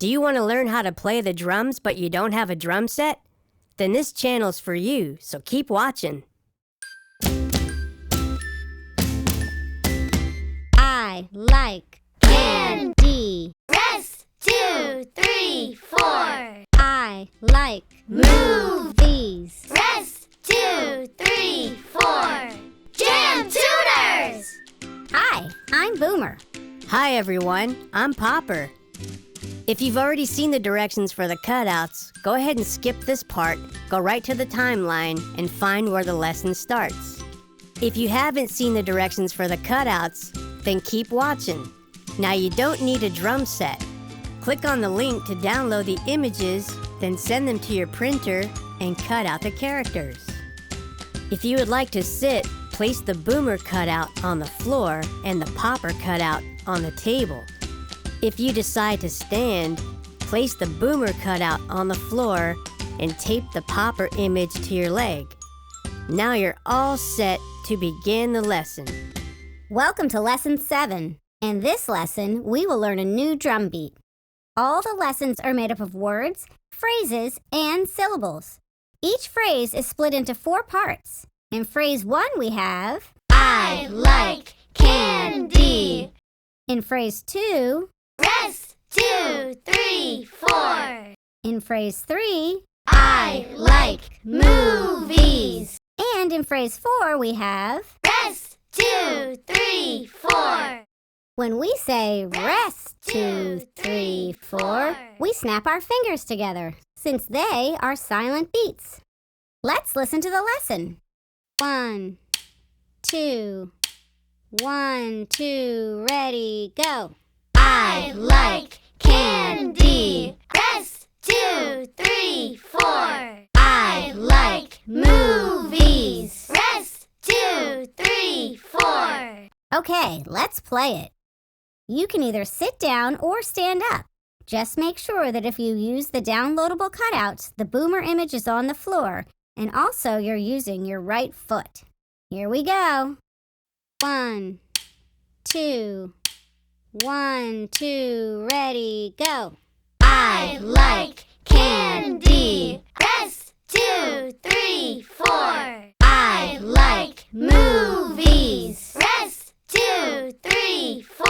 Do you want to learn how to play the drums but you don't have a drum set? Then this channel's for you, so keep watching. I like candy. Rest, 2, 3, 4. I like movies. Rest, 2, 3, 4. Jamtooners! Hi, I'm Boomer. Hi everyone, I'm Popper. If you've already seen the directions for the cutouts, go ahead and skip this part, go right to the timeline, and find where the lesson starts. If you haven't seen the directions for the cutouts, then keep watching. Now you don't need a drum set. Click on the link to download the images, then send them to your printer and cut out the characters. If you would like to sit, place the Boomer cutout on the floor and the Popper cutout on the table. If you decide to stand, place the Boomer cutout on the floor and tape the Popper image to your leg. Now you're all set to begin the lesson. Welcome to Lesson 7. In this lesson, we will learn a new drum beat. All the lessons are made up of words, phrases, and syllables. Each phrase is split into 4 parts. In phrase 1, we have I like candy. In phrase 2, Rest, 2, 3, 4. in phrase 3, I like movies. and in phrase 4, we have Rest, 2, 3, 4. when we say rest 2, 3, 4, we snap our fingers together, since they are silent beats. Let's listen to the lesson. 1, 2, 1, 2, ready, go. I like candy. Rest, 2, 3, 4. I like movies. Rest, 2, 3, 4. Okay, let's play it. You can either sit down or stand up. Just make sure that if you use the downloadable cutouts, the Boomer image is on the floor, and also you're using your right foot. Here we go. 1, 2, 1, 2, ready, go. I like candy. Rest, 2, 3, 4. I like movies. Rest, 2, 3, 4.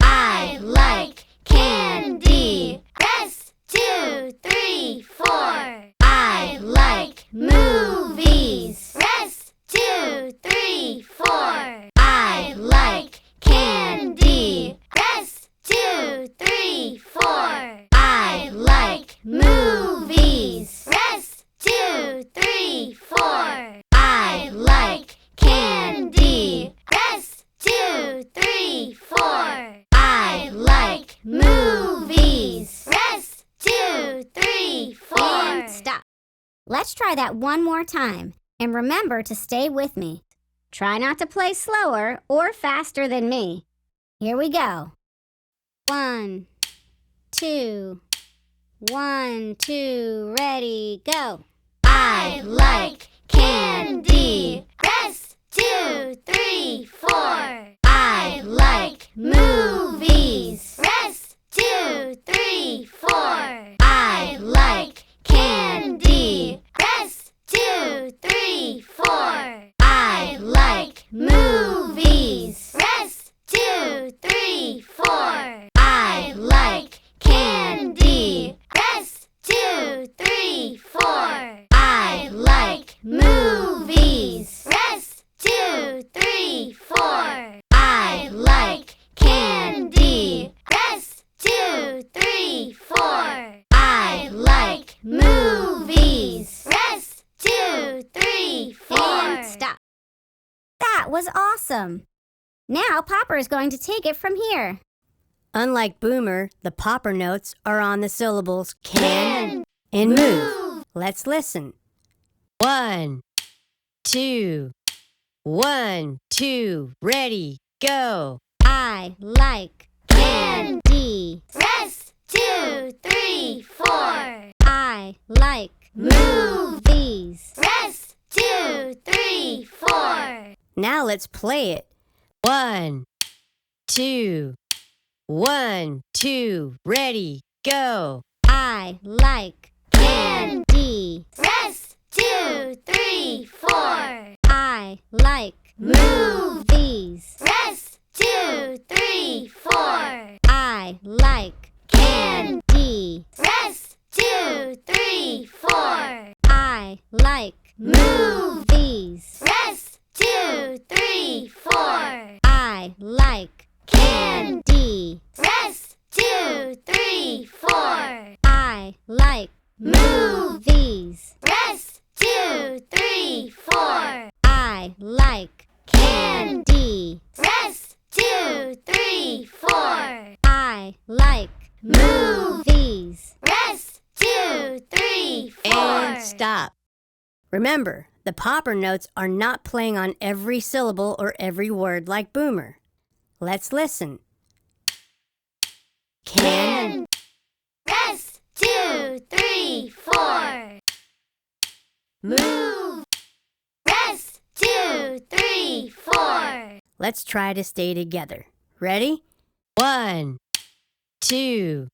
I like candy. Rest, 2, 3, 4. I like movies. Rest, 2, 3, 4. I like candy. Rest, 2, 3, 4. I like movies. Rest, 2, 3, 4. I like candy. Rest, 2, 3, 4. I like movies. Rest, 2, 3, 4. And stop. Let's try that one more time. And remember to stay with me. Try not to play slower or faster than me. Here we go. 1, 2, 1, 2, ready, go. I like candy. Rest, 2, 3, 4. I like movies. Rest, 2, 3, 4. I like candy. Rest, 2, 3, 4. I like movies. Rest, 2, 3, 4. I like candy. Rest, 2, 3, 4. I like movies. Rest, 2, 3, 4. I like candy. Rest, 2, 3, 4. I like movies. Rest, 2, 3, 4. And stop. That was awesome. Now Popper is going to take it from here. Unlike Boomer, the Popper notes are on the syllables can and move. Let's listen. 1, 2, 1, 2, ready, go. I like candy. Rest, 2, 3, 4. I like movies. Rest, 2, 3, 4. Now let's play it. 1, 2, 1, 2, ready, go. I like candy. Rest, 2, 3, 4. I like movies. Rest, 2, 3, 4. I like candy. Rest, 2, 3, 4. I like movies. Rest, 2, 3, 4. I like candy. Rest, 2, 3, 4. I like movies. Rest, 2, 3, 4. I like candy. Rest, 2, 3, 4. I like movies. Rest, 2, 3, 4. And stop. Remember, the popper notes are not playing on every syllable or every word like Boomer. Let's listen. Can. Rest, 2, 3, 4. Move. Rest, 2, 3, 4. Let's try to stay together. Ready? 1, 2.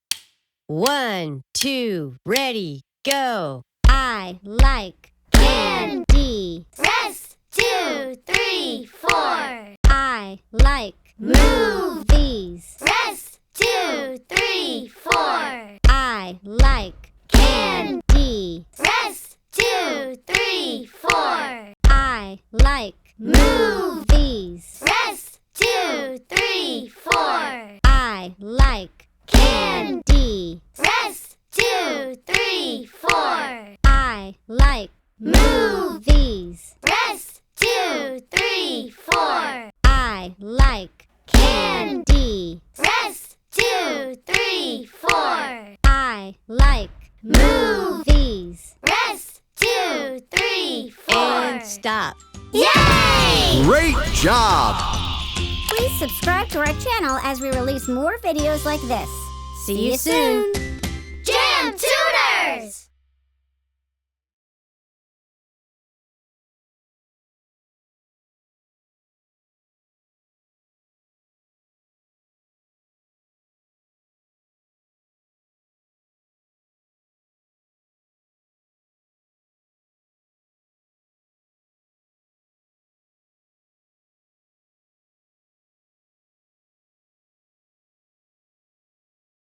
1, 2. Ready, go. I like candy. Rest, 2, 3, 4. I like movies. Rest, 2, 3, 4. I like candy. Rest, 2, 3, 4. I like movies. Rest, 2, 3, 4. I like candy. Rest, 2, 3, 4. I like movies. Rest, 2, 3, 4. I like candy. Rest, 2, 3, 4. I like movies. Rest, 2, 3, 4. And stop. Yay! Great job! Please subscribe to our channel as we release more videos like this. See you soon.